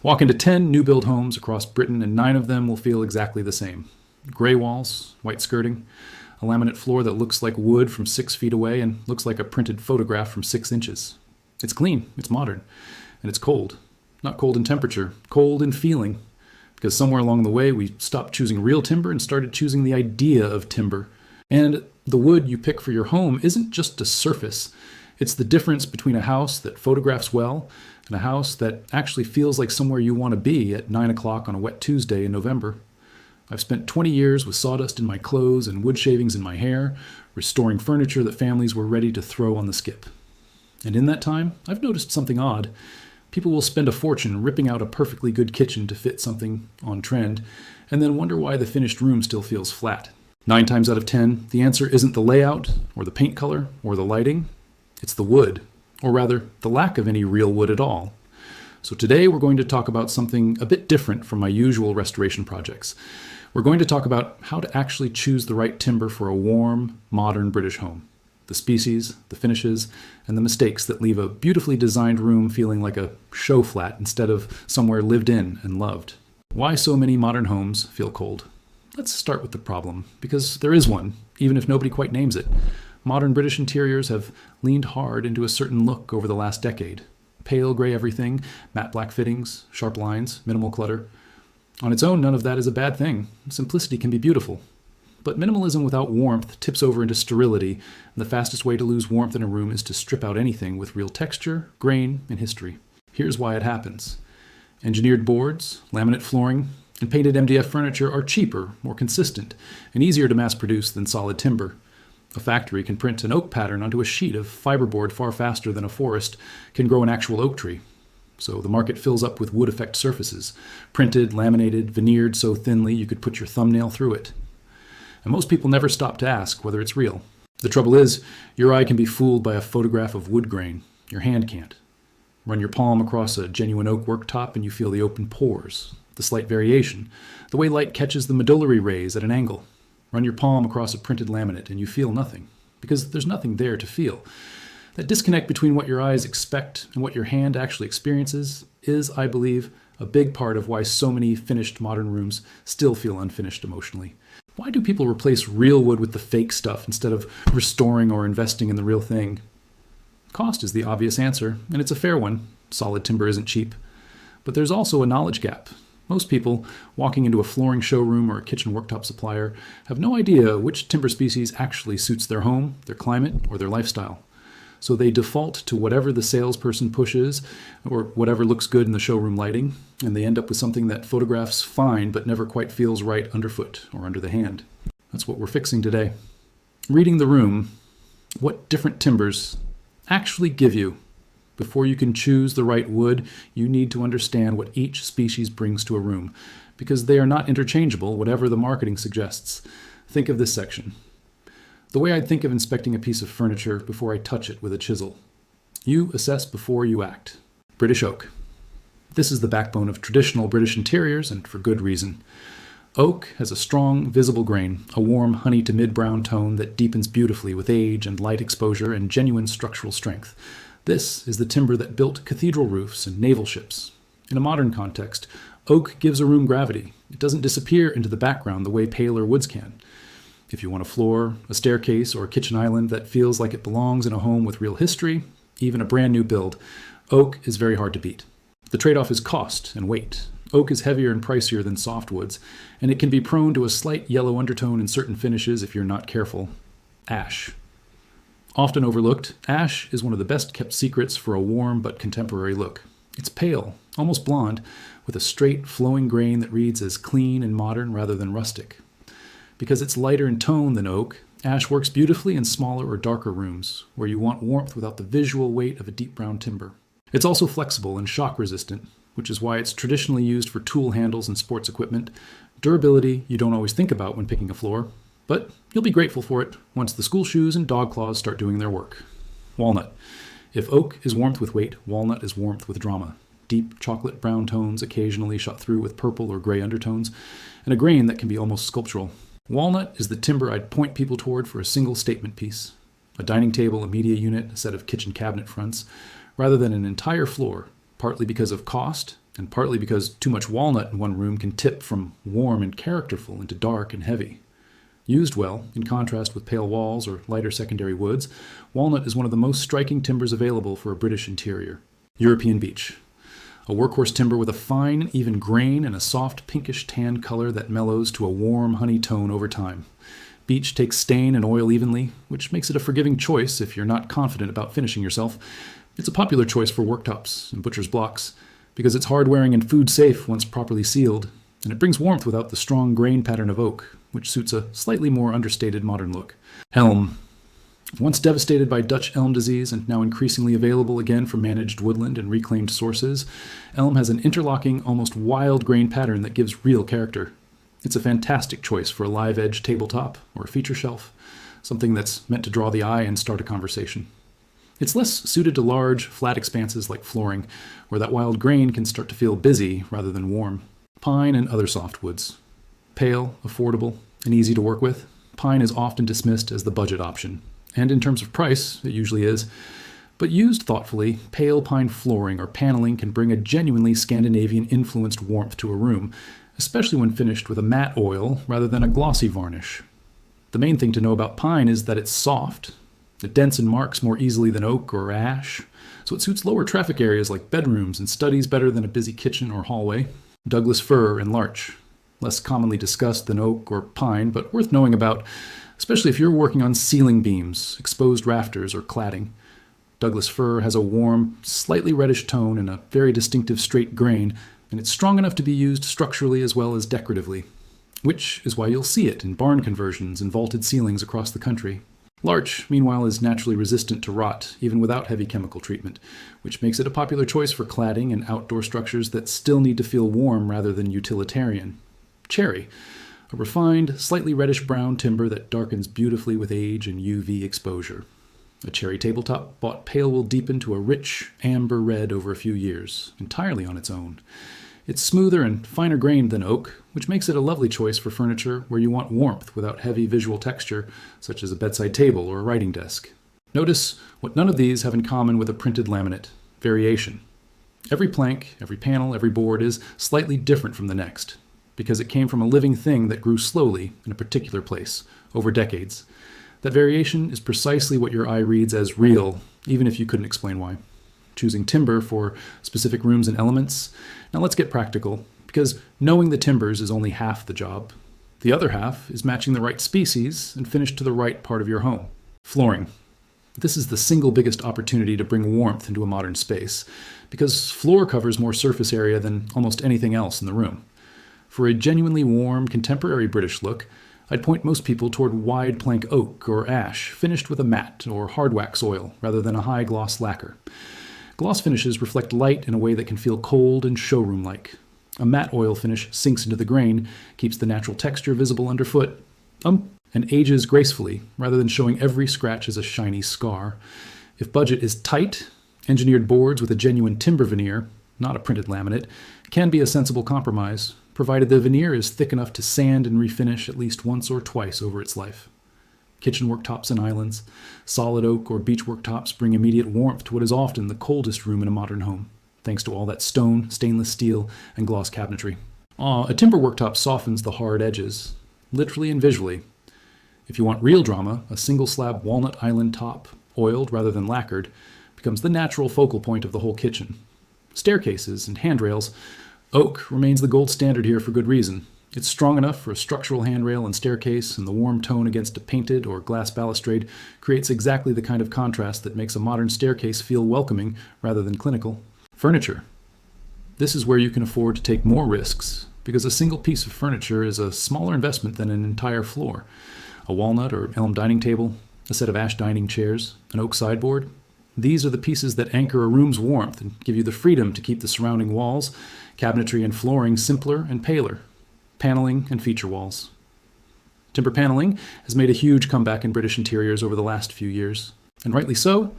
Walk into 10 new build homes across Britain and 9 of them will feel exactly the same. Gray walls, white skirting, a laminate floor that looks like wood from 6 feet away and looks like a printed photograph from 6 inches. It's clean, it's modern, and it's cold. Not cold in temperature, cold in feeling. Because somewhere along the way we stopped choosing real timber and started choosing the idea of timber. And the wood you pick for your home isn't just a surface. It's the difference between a house that photographs well and a house that actually feels like somewhere you want to be at 9 o'clock on a wet Tuesday in November. I've spent 20 years with sawdust in my clothes and wood shavings in my hair, restoring furniture that families were ready to throw on the skip. And in that time, I've noticed something odd. People will spend a fortune ripping out a perfectly good kitchen to fit something on trend, and then wonder why the finished room still feels flat. 9 times out of 10, the answer isn't the layout, or the paint color, or the lighting. It's the wood, or rather, the lack of any real wood at all. So today we're going to talk about something a bit different from my usual restoration projects. We're going to talk about how to actually choose the right timber for a warm, modern British home. The species, the finishes, and the mistakes that leave a beautifully designed room feeling like a show flat instead of somewhere lived in and loved. Why so many modern homes feel cold? Let's start with the problem, because there is one, even if nobody quite names it. Modern British interiors have leaned hard into a certain look over the last decade. Pale gray everything, matte black fittings, sharp lines, minimal clutter. On its own, none of that is a bad thing. Simplicity can be beautiful. But minimalism without warmth tips over into sterility, and the fastest way to lose warmth in a room is to strip out anything with real texture, grain, and history. Here's why it happens. Engineered boards, laminate flooring, and painted MDF furniture are cheaper, more consistent, and easier to mass produce than solid timber. A factory can print an oak pattern onto a sheet of fiberboard far faster than a forest can grow an actual oak tree. So the market fills up with wood effect surfaces, printed, laminated, veneered so thinly you could put your thumbnail through it. And most people never stop to ask whether it's real. The trouble is, your eye can be fooled by a photograph of wood grain. Your hand can't. Run your palm across a genuine oak worktop and you feel the open pores, the slight variation, the way light catches the medullary rays at an angle. Run your palm across a printed laminate and you feel nothing, because there's nothing there to feel. That disconnect between what your eyes expect and what your hand actually experiences is, I believe, a big part of why so many finished modern rooms still feel unfinished emotionally. Why do people replace real wood with the fake stuff instead of restoring or investing in the real thing? Cost is the obvious answer, and it's a fair one. Solid timber isn't cheap. But there's also a knowledge gap. Most people walking into a flooring showroom or a kitchen worktop supplier have no idea which timber species actually suits their home, their climate, or their lifestyle. So they default to whatever the salesperson pushes or whatever looks good in the showroom lighting, and they end up with something that photographs fine but never quite feels right underfoot or under the hand. That's what we're fixing today. Reading the room, what different timbers actually give you. Before you can choose the right wood, you need to understand what each species brings to a room, because they are not interchangeable, whatever the marketing suggests. Think of this section. The way I'd think of inspecting a piece of furniture before I touch it with a chisel. You assess before you act. British oak. This is the backbone of traditional British interiors, and for good reason. Oak has a strong, visible grain, a warm honey to mid-brown tone that deepens beautifully with age and light exposure and genuine structural strength. This is the timber that built cathedral roofs and naval ships. In a modern context, oak gives a room gravity. It doesn't disappear into the background the way paler woods can. If you want a floor, a staircase, or a kitchen island that feels like it belongs in a home with real history, even a brand new build, oak is very hard to beat. The trade-off is cost and weight. Oak is heavier and pricier than softwoods, and it can be prone to a slight yellow undertone in certain finishes if you're not careful. Ash. Often overlooked, ash is one of the best kept secrets for a warm but contemporary look. It's pale, almost blonde, with a straight, flowing grain that reads as clean and modern rather than rustic. Because it's lighter in tone than oak, ash works beautifully in smaller or darker rooms, where you want warmth without the visual weight of a deep brown timber. It's also flexible and shock resistant, which is why it's traditionally used for tool handles and sports equipment. Durability you don't always think about when picking a floor, but you'll be grateful for it once the school shoes and dog claws start doing their work. Walnut. If oak is warmth with weight, walnut is warmth with drama. Deep chocolate brown tones occasionally shot through with purple or gray undertones, and a grain that can be almost sculptural. Walnut is the timber I'd point people toward for a single statement piece. A dining table, a media unit, a set of kitchen cabinet fronts, rather than an entire floor, partly because of cost and partly because too much walnut in one room can tip from warm and characterful into dark and heavy. Used well, in contrast with pale walls or lighter secondary woods, walnut is one of the most striking timbers available for a British interior. European beech. A workhorse timber with a fine, even grain and a soft pinkish tan color that mellows to a warm honey tone over time. Beech takes stain and oil evenly, which makes it a forgiving choice if you're not confident about finishing yourself. It's a popular choice for worktops and butcher's blocks because it's hard-wearing and food-safe once properly sealed, and it brings warmth without the strong grain pattern of oak, which suits a slightly more understated modern look. Elm. Once devastated by Dutch elm disease and now increasingly available again from managed woodland and reclaimed sources, elm has an interlocking, almost wild grain pattern that gives real character. It's a fantastic choice for a live-edge tabletop or a feature shelf, something that's meant to draw the eye and start a conversation. It's less suited to large, flat expanses like flooring, where that wild grain can start to feel busy rather than warm. Pine and other softwoods. Pale, affordable, and easy to work with, pine is often dismissed as the budget option. And in terms of price, it usually is. But used thoughtfully, pale pine flooring or paneling can bring a genuinely Scandinavian-influenced warmth to a room, especially when finished with a matte oil rather than a glossy varnish. The main thing to know about pine is that it's soft. It dents and marks more easily than oak or ash, so it suits lower traffic areas like bedrooms and studies better than a busy kitchen or hallway. Douglas fir and larch. Less commonly discussed than oak or pine, but worth knowing about, especially if you're working on ceiling beams, exposed rafters, or cladding. Douglas fir has a warm, slightly reddish tone and a very distinctive straight grain, and it's strong enough to be used structurally as well as decoratively, which is why you'll see it in barn conversions and vaulted ceilings across the country. Larch, meanwhile, is naturally resistant to rot, even without heavy chemical treatment, which makes it a popular choice for cladding and outdoor structures that still need to feel warm rather than utilitarian. Cherry, a refined, slightly reddish-brown timber that darkens beautifully with age and UV exposure. A cherry tabletop bought pale will deepen to a rich, amber red over a few years, entirely on its own. It's smoother and finer grained than oak, which makes it a lovely choice for furniture where you want warmth without heavy visual texture, such as a bedside table or a writing desk. Notice what none of these have in common with a printed laminate: variation. Every plank, every panel, every board is slightly different from the next, because it came from a living thing that grew slowly in a particular place, over decades. That variation is precisely what your eye reads as real, even if you couldn't explain why. Choosing timber for specific rooms and elements. Now let's get practical, because knowing the timbers is only half the job. The other half is matching the right species and finish to the right part of your home. Flooring. This is the single biggest opportunity to bring warmth into a modern space, because floor covers more surface area than almost anything else in the room. For a genuinely warm, contemporary British look, I'd point most people toward wide plank oak or ash, finished with a matte or hard wax oil rather than a high gloss lacquer. Gloss finishes reflect light in a way that can feel cold and showroom-like. A matte oil finish sinks into the grain, keeps the natural texture visible underfoot, and ages gracefully, rather than showing every scratch as a shiny scar. If budget is tight, engineered boards with a genuine timber veneer, not a printed laminate, can be a sensible compromise, provided the veneer is thick enough to sand and refinish at least once or twice over its life. Kitchen worktops and islands, solid oak or beech worktops bring immediate warmth to what is often the coldest room in a modern home, thanks to all that stone, stainless steel, and gloss cabinetry. A timber worktop softens the hard edges, literally and visually. If you want real drama, a single slab walnut island top, oiled rather than lacquered, becomes the natural focal point of the whole kitchen. Staircases and handrails. Oak remains the gold standard here for good reason. It's strong enough for a structural handrail and staircase, and the warm tone against a painted or glass balustrade creates exactly the kind of contrast that makes a modern staircase feel welcoming rather than clinical. Furniture. This is where you can afford to take more risks, because a single piece of furniture is a smaller investment than an entire floor. A walnut or elm dining table, a set of ash dining chairs, an oak sideboard. These are the pieces that anchor a room's warmth and give you the freedom to keep the surrounding walls, cabinetry and flooring simpler and paler. Paneling and feature walls. Timber paneling has made a huge comeback in British interiors over the last few years, and rightly so.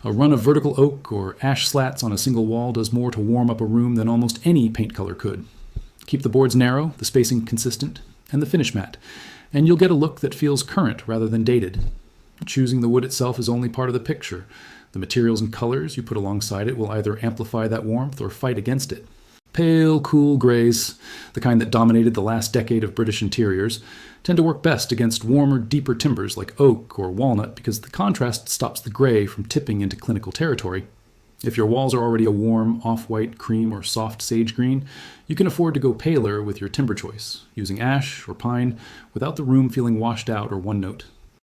A run of vertical oak or ash slats on a single wall does more to warm up a room than almost any paint color could. Keep the boards narrow, the spacing consistent, and the finish matte, and you'll get a look that feels current rather than dated. Choosing the wood itself is only part of the picture. The materials and colors you put alongside it will either amplify that warmth or fight against it. Pale, cool grays, the kind that dominated the last decade of British interiors, tend to work best against warmer, deeper timbers like oak or walnut because the contrast stops the gray from tipping into clinical territory. If your walls are already a warm, off-white, cream, or soft sage green, you can afford to go paler with your timber choice, using ash or pine without the room feeling washed out or one-note.